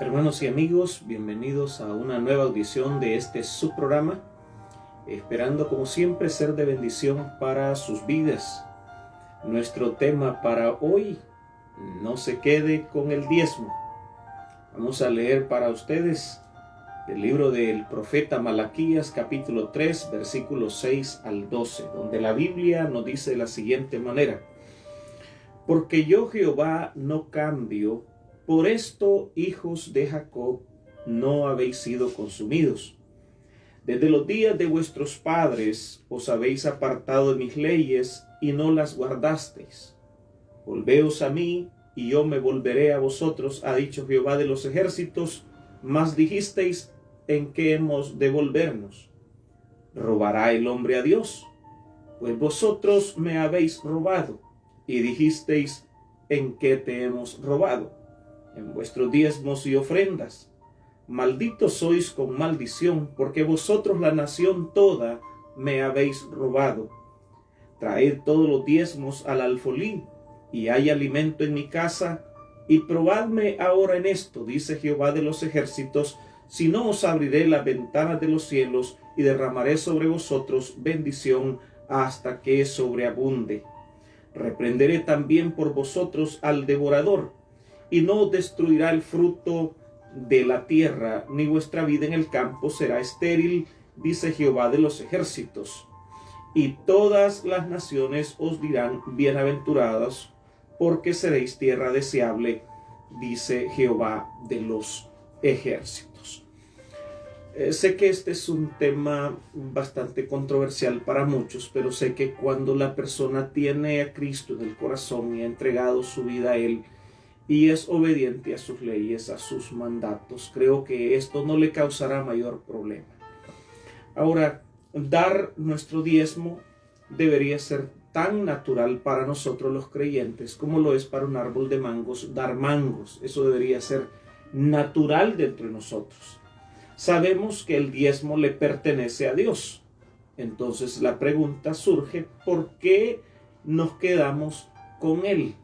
Hermanos y amigos, bienvenidos a una nueva audición de este subprograma, esperando como siempre ser de bendición para sus vidas. Nuestro tema para hoy: no se quede con el diezmo. Vamos a leer para ustedes el libro del profeta Malaquías, capítulo 3, versículos 6 al 12, donde la Biblia nos dice de la siguiente manera: porque yo, Jehová, no cambio. Por esto, hijos de Jacob, no habéis sido consumidos. Desde los días de vuestros padres os habéis apartado de mis leyes y no las guardasteis. Volveos a mí, y yo me volveré a vosotros, ha dicho Jehová de los ejércitos. Mas dijisteis: ¿en qué hemos de volvernos? ¿Robará el hombre a Dios? Pues vosotros me habéis robado. Y dijisteis: ¿en qué te hemos robado? En vuestros diezmos y ofrendas. Malditos sois con maldición, porque vosotros, la nación toda, me habéis robado. Traed todos los diezmos al alfolí, y hay alimento en mi casa, y probadme ahora en esto, dice Jehová de los ejércitos, si no os abriré las ventanas de los cielos, y derramaré sobre vosotros bendición hasta que sobreabunde. Reprenderé también por vosotros al devorador, y no os destruirá el fruto de la tierra, ni vuestra vida en el campo será estéril, dice Jehová de los ejércitos. Y todas las naciones os dirán: bienaventurados, porque seréis tierra deseable, dice Jehová de los ejércitos. Sé que este es un tema bastante controversial para muchos, pero sé que cuando la persona tiene a Cristo en el corazón y ha entregado su vida a Él, y es obediente a sus leyes, a sus mandatos, creo que esto no le causará mayor problema. Ahora, dar nuestro diezmo debería ser tan natural para nosotros los creyentes como lo es para un árbol de mangos dar mangos. Eso debería ser natural dentro de nosotros. Sabemos que el diezmo le pertenece a Dios. Entonces la pregunta surge: ¿por qué nos quedamos con él?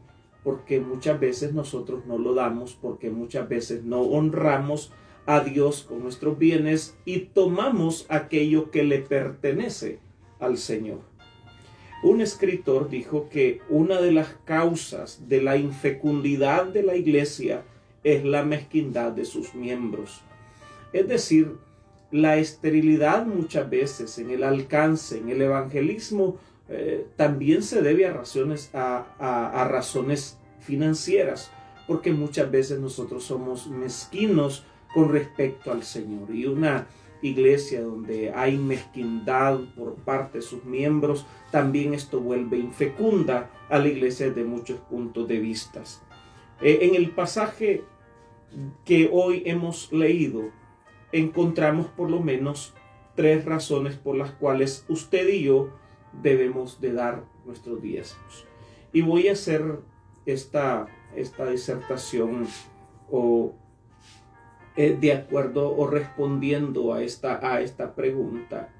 Porque muchas veces nosotros no lo damos, porque muchas veces no honramos a Dios con nuestros bienes y tomamos aquello que le pertenece al Señor. Un escritor dijo que una de las causas de la infecundidad de la iglesia es la mezquindad de sus miembros. Es decir, la esterilidad muchas veces en el alcance, en el evangelismo, también se debe a razones financieras, porque muchas veces nosotros somos mezquinos con respecto al Señor. Y una iglesia donde hay mezquindad por parte de sus miembros, también esto vuelve infecunda a la iglesia desde muchos puntos de vista. En el pasaje que hoy hemos leído, encontramos por lo menos 3 razones por las cuales usted y yo debemos de dar nuestros diezmos. Y voy a hacer esta disertación de acuerdo o respondiendo a esta pregunta: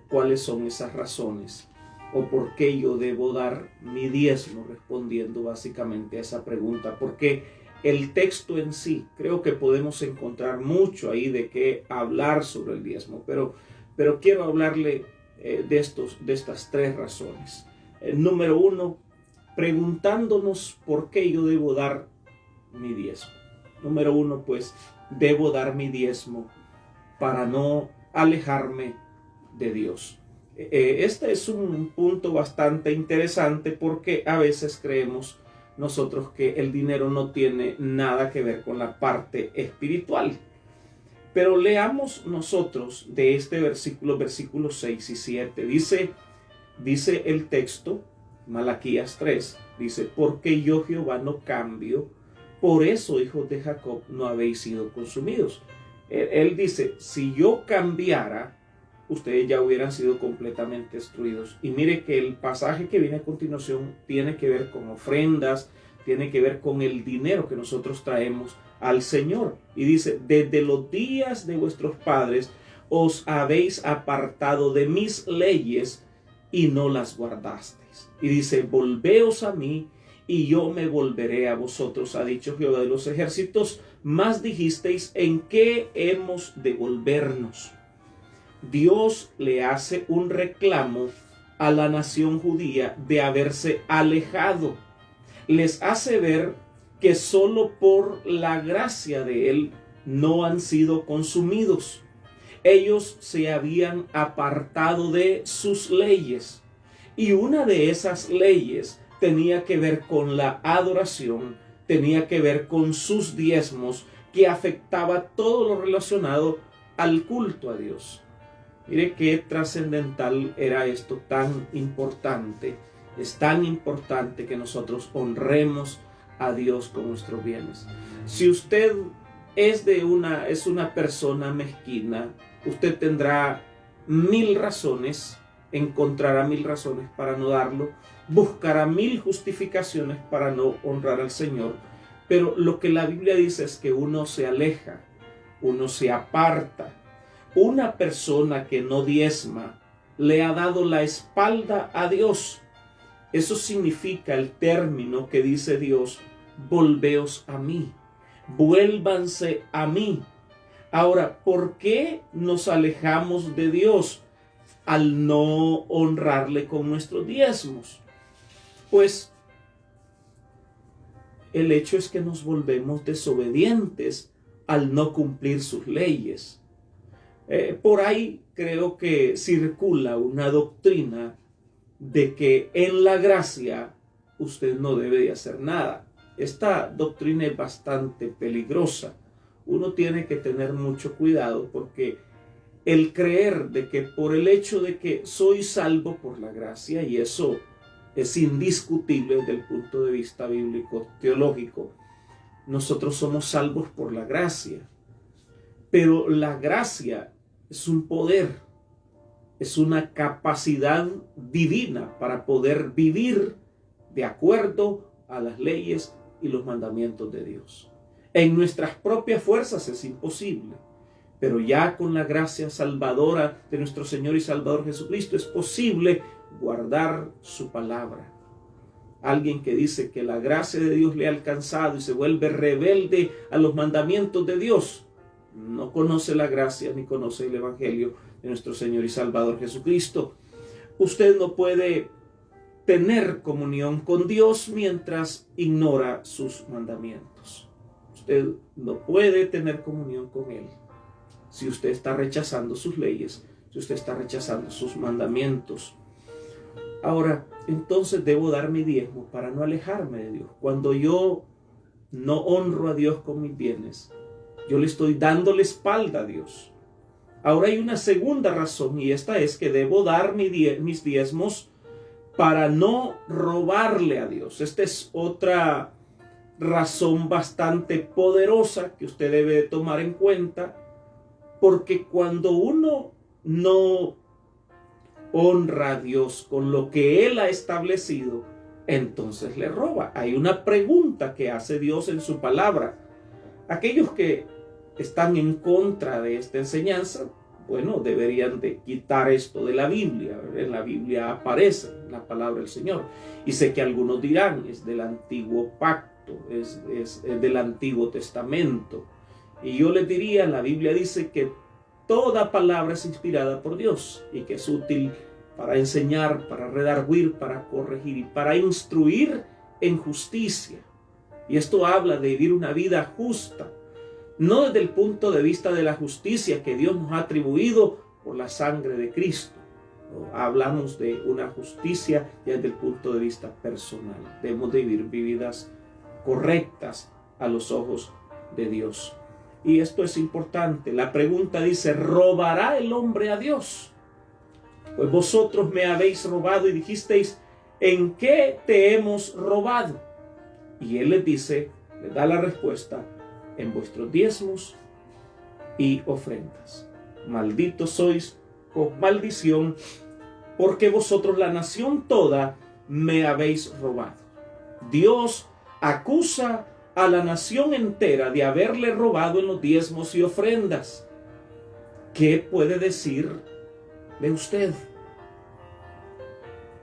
¿cuáles son esas razones? ¿O por qué yo debo dar mi diezmo? Respondiendo básicamente a esa pregunta, porque el texto en sí, creo que podemos encontrar mucho ahí de qué hablar sobre el diezmo, pero quiero hablarle de estas 3 razones. Número 1, preguntándonos por qué yo debo dar mi diezmo. Número 1, pues, debo dar mi diezmo para no alejarme de Dios. Este es un punto bastante interesante, porque a veces creemos nosotros que el dinero no tiene nada que ver con la parte espiritual. Pero leamos nosotros de este versículos 6 y 7. Dice el texto, Malaquías 3, dice: porque yo, Jehová, no cambio, por eso, hijos de Jacob, no habéis sido consumidos. Él dice: si yo cambiara, ustedes ya hubieran sido completamente destruidos. Y mire que el pasaje que viene a continuación tiene que ver con ofrendas, tiene que ver con el dinero que nosotros traemos al Señor. Y dice: desde los días de vuestros padres os habéis apartado de mis leyes y no las guardasteis. Y dice: volveos a mí, y yo me volveré a vosotros, ha dicho Jehová de los ejércitos. Mas dijisteis, ¿en qué hemos de volvernos? Dios le hace un reclamo a la nación judía de haberse alejado. Les hace ver que solo por la gracia de Él no han sido consumidos. Ellos se habían apartado de sus leyes, y una de esas leyes tenía que ver con la adoración, tenía que ver con sus diezmos, que afectaba todo lo relacionado al culto a Dios. Mire qué trascendental era esto, tan importante. Es tan importante que nosotros honremos a Dios con nuestros bienes. Si usted es una persona mezquina, usted tendrá 1000 razones, encontrará 1000 razones para no darlo, buscará 1000 justificaciones para no honrar al Señor. Pero lo que la Biblia dice es que uno se aleja, uno se aparta. Una persona que no diezma le ha dado la espalda a Dios. Eso significa el término que dice Dios: volveos a mí, vuélvanse a mí. Ahora, ¿por qué nos alejamos de Dios al no honrarle con nuestros diezmos? Pues el hecho es que nos volvemos desobedientes al no cumplir sus leyes. Por ahí creo que circula una doctrina de que en la gracia usted no debe de hacer nada. Esta doctrina es bastante peligrosa. Uno tiene que tener mucho cuidado, porque el creer de que por el hecho de que soy salvo por la gracia, y eso es indiscutible desde el punto de vista bíblico teológico, nosotros somos salvos por la gracia. Pero la gracia es un poder, es una capacidad divina para poder vivir de acuerdo a las leyes y los mandamientos de Dios. En nuestras propias fuerzas es imposible, pero ya con la gracia salvadora de nuestro Señor y Salvador Jesucristo es posible guardar su palabra. Alguien que dice que la gracia de Dios le ha alcanzado y se vuelve rebelde a los mandamientos de Dios, no conoce la gracia ni conoce el evangelio de nuestro Señor y Salvador Jesucristo. Usted no puede tener comunión con Dios mientras ignora sus mandamientos. Usted no puede tener comunión con Él si usted está rechazando sus leyes, si usted está rechazando sus mandamientos. Ahora, entonces debo dar mi diezmo para no alejarme de Dios. Cuando yo no honro a Dios con mis bienes, yo le estoy dando la espalda a Dios. Ahora hay una segunda razón, y esta es que debo dar mis diezmos para no robarle a Dios. Esta es otra razón bastante poderosa que usted debe tomar en cuenta, porque cuando uno no honra a Dios con lo que Él ha establecido, entonces le roba. Hay una pregunta que hace Dios en su palabra. Aquellos que están en contra de esta enseñanza, bueno, deberían de quitar esto de la Biblia. En la Biblia aparece la palabra del Señor. Y sé que algunos dirán, es del antiguo pacto, es del Antiguo Testamento. Y yo les diría, la Biblia dice que toda palabra es inspirada por Dios y que es útil para enseñar, para redarguir, para corregir y para instruir en justicia. Y esto habla de vivir una vida justa, no desde el punto de vista de la justicia que Dios nos ha atribuido por la sangre de Cristo. Hablamos de una justicia desde el punto de vista personal. Debemos de vivir vidas correctas a los ojos de Dios. Y esto es importante. La pregunta dice: ¿robará el hombre a Dios? Pues vosotros me habéis robado y dijisteis: ¿en qué te hemos robado? Y él les dice, les da la respuesta: en vuestros diezmos y ofrendas. Malditos sois con maldición, porque vosotros, la nación toda, me habéis robado. Dios acusa a la nación entera de haberle robado en los diezmos y ofrendas. ¿Qué puede decir de usted?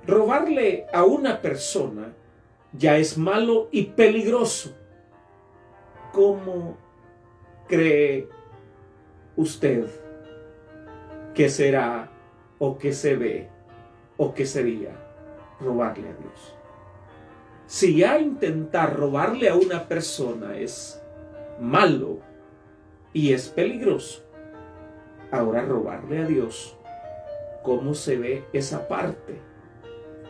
Robarle a una persona ya es malo y peligroso. ¿Cómo cree usted que será o que se ve o que sería robarle a Dios? Si ya intentar robarle a una persona es malo y es peligroso, ahora robarle a Dios, ¿cómo se ve esa parte?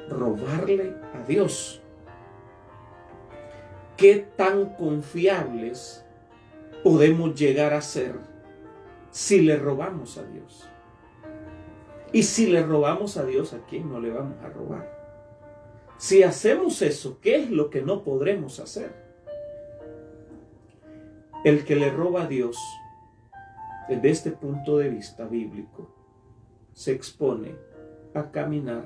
Robarle a Dios. ¿Qué tan confiables podemos llegar a ser si le robamos a Dios? Y si le robamos a Dios, ¿a quién no le vamos a robar? Si hacemos eso, ¿qué es lo que no podremos hacer? El que le roba a Dios, desde este punto de vista bíblico, se expone a caminar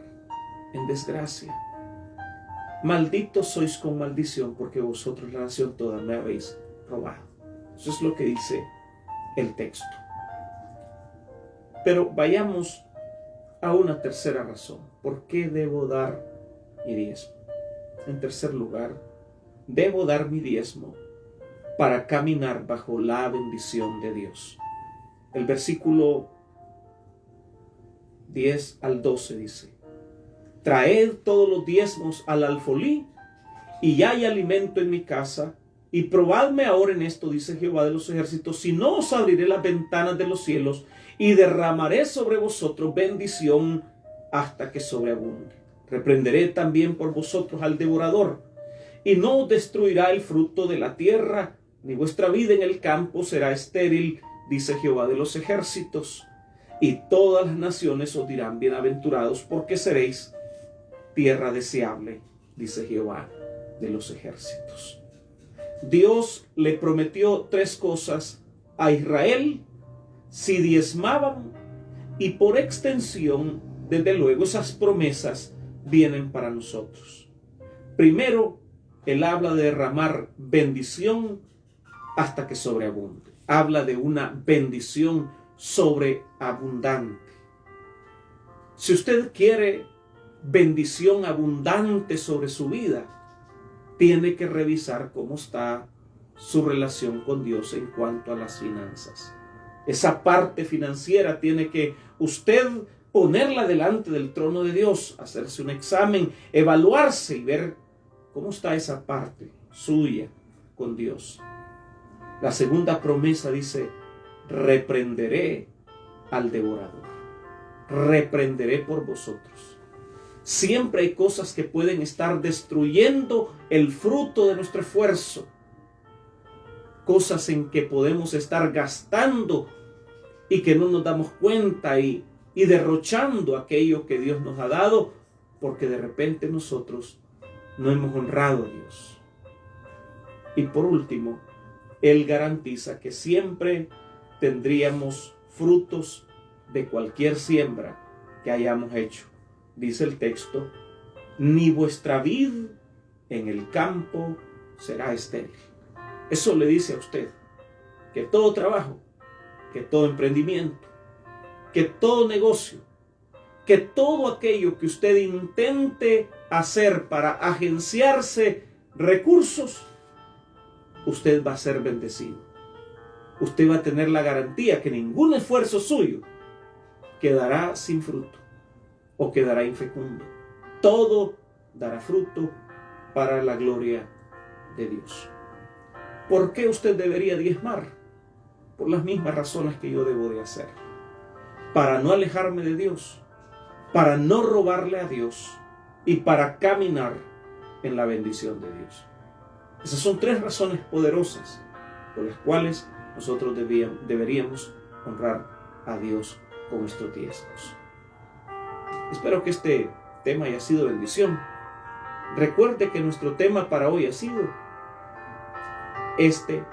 en desgracia. Malditos sois con maldición, porque vosotros, la nación toda, me habéis robado. Eso es lo que dice el texto. Pero vayamos a una tercera razón. ¿Por qué debo dar mi diezmo? En tercer lugar, debo dar mi diezmo para caminar bajo la bendición de Dios. El versículo 10 al 12 dice: traed todos los diezmos al alfolí, y ya hay alimento en mi casa, y probadme ahora en esto, dice Jehová de los ejércitos, si no os abriré las ventanas de los cielos, y derramaré sobre vosotros bendición hasta que sobreabunde. Reprenderé también por vosotros al devorador, y no os destruirá el fruto de la tierra, ni vuestra vida en el campo será estéril, dice Jehová de los ejércitos. Y todas las naciones os dirán bienaventurados, porque seréis tierra deseable, dice Jehová de los ejércitos. Dios le prometió tres cosas a Israel si diezmaban, y por extensión, desde luego, esas promesas vienen para nosotros. Primero, Él habla de derramar bendición hasta que sobreabunde. Habla de una bendición sobreabundante. Si usted quiere bendición abundante sobre su vida, tiene que revisar cómo está su relación con Dios en cuanto a las finanzas. Esa parte financiera tiene que usted ponerla delante del trono de Dios, hacerse un examen, evaluarse y ver cómo está esa parte suya con Dios. La segunda promesa dice: reprenderé al devorador. Reprenderé por vosotros. Siempre hay cosas que pueden estar destruyendo el fruto de nuestro esfuerzo. Cosas en que podemos estar gastando y que no nos damos cuenta y derrochando aquello que Dios nos ha dado, porque de repente nosotros no hemos honrado a Dios. Y por último, Él garantiza que siempre tendríamos frutos de cualquier siembra que hayamos hecho. Dice el texto: ni vuestra vid en el campo será estéril. Eso le dice a usted que todo trabajo, que todo emprendimiento, que todo negocio, que todo aquello que usted intente hacer para agenciarse recursos, usted va a ser bendecido. Usted va a tener la garantía que ningún esfuerzo suyo quedará sin fruto o quedará infecundo. Todo dará fruto para la gloria de Dios. ¿Por qué usted debería diezmar? Por las mismas razones que yo debo de hacer. Para no alejarme de Dios, para no robarle a Dios y para caminar en la bendición de Dios. Esas son tres razones poderosas por las cuales nosotros deberíamos honrar a Dios con nuestros diezmos. Espero que este tema haya sido bendición. Recuerde que nuestro tema para hoy ha sido este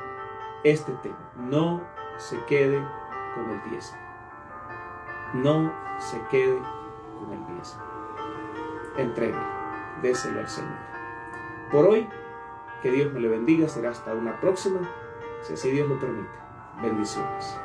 tema. No se quede con el diezmo. No se quede con el diezmo. Entréguelo, déselo al Señor. Por hoy, que Dios me le bendiga. Será hasta una próxima, si así Dios lo permite. Bendiciones.